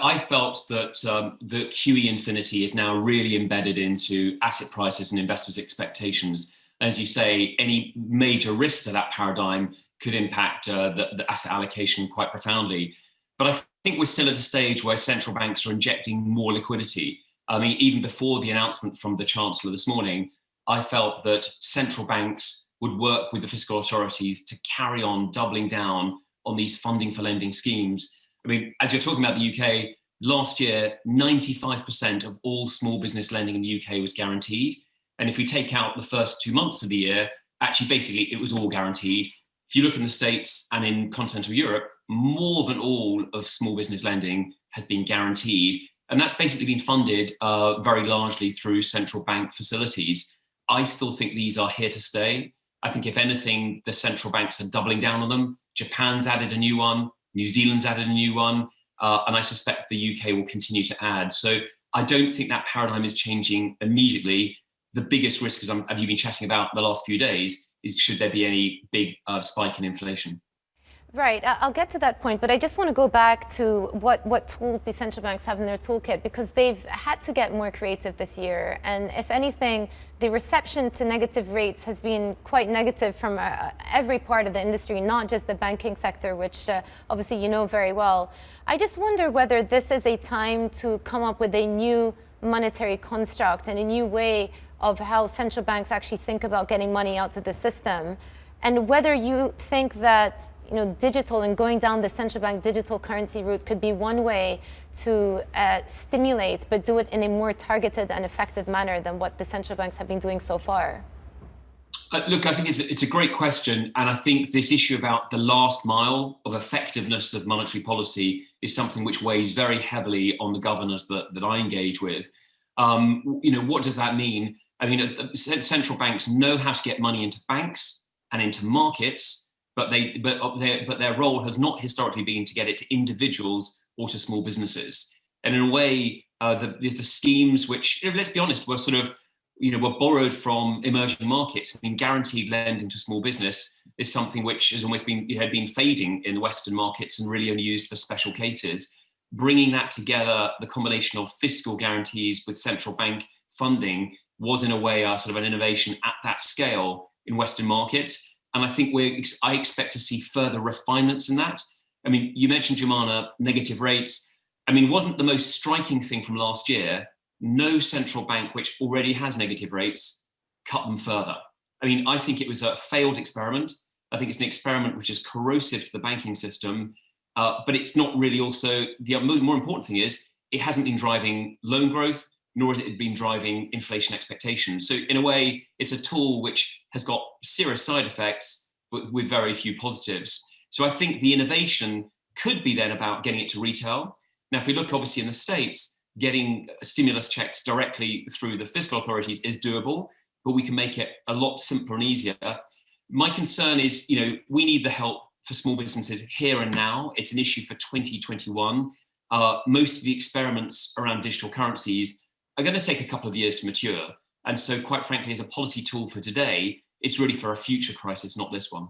I felt that the QE infinity is now really embedded into asset prices and investors' expectations. As you say, any major risk to that paradigm could impact the asset allocation quite profoundly. But I think we're still at a stage where central banks are injecting more liquidity. I mean, even before the announcement from the Chancellor this morning, I felt that central banks would work with the fiscal authorities to carry on doubling down on these funding for lending schemes. I mean, as you're talking about the UK, last year, 95% of all small business lending in the UK was guaranteed. And if we take out the first 2 months of the year, actually, basically, it was all guaranteed. If you look in the States and in continental Europe, more than all of small business lending has been guaranteed. And that's basically been funded very largely through central bank facilities. I still think these are here to stay. I think, if anything, the central banks are doubling down on them. Japan's added a new one. New Zealand's added a new one. And I suspect the UK will continue to add. So I don't think that paradigm is changing immediately. The biggest risk, as you've been chatting about the last few days, is should there be any big spike in inflation. Right, I'll get to that point, but I just want to go back to what tools the central banks have in their toolkit, because they've had to get more creative this year. And if anything, the reception to negative rates has been quite negative from every part of the industry, not just the banking sector, which obviously you know very well. I just wonder whether this is a time to come up with a new monetary construct and a new way of how central banks actually think about getting money out of the system, and whether you think that digital and going down the central bank digital currency route could be one way to stimulate, but do it in a more targeted and effective manner than what the central banks have been doing so far. Look, I think it's a great question. And I think this issue about the last mile of effectiveness of monetary policy is something which weighs very heavily on the governors that I engage with. What does that mean? I mean, central banks know how to get money into banks and into markets, but their role has not historically been to get it to individuals or to small businesses. And in a way, the schemes which, let's be honest, were sort of, were borrowed from emerging markets. I mean, guaranteed lending to small business is something which has almost been fading in Western markets and really only used for special cases. Bringing that together, the combination of fiscal guarantees with central bank funding was in a way sort of an innovation at that scale in Western markets. And I think I expect to see further refinements in that. I mean, you mentioned, Jumana, negative rates. I mean, wasn't the most striking thing from last year, no central bank which already has negative rates cut them further. I mean, I think it was a failed experiment. I think it's an experiment which is corrosive to the banking system, but it's not really also, the more important thing is, it hasn't been driving loan growth, nor has it been driving inflation expectations. So in a way, it's a tool which has got serious side effects, but with very few positives. So I think the innovation could be then about getting it to retail. Now, if we look obviously in the States, getting stimulus checks directly through the fiscal authorities is doable, but we can make it a lot simpler and easier. My concern is, we need the help for small businesses here and now. It's an issue for 2021. Most of the experiments around digital currencies are going to take a couple of years to mature. And so, quite frankly, as a policy tool for today, it's really for a future crisis, not this one.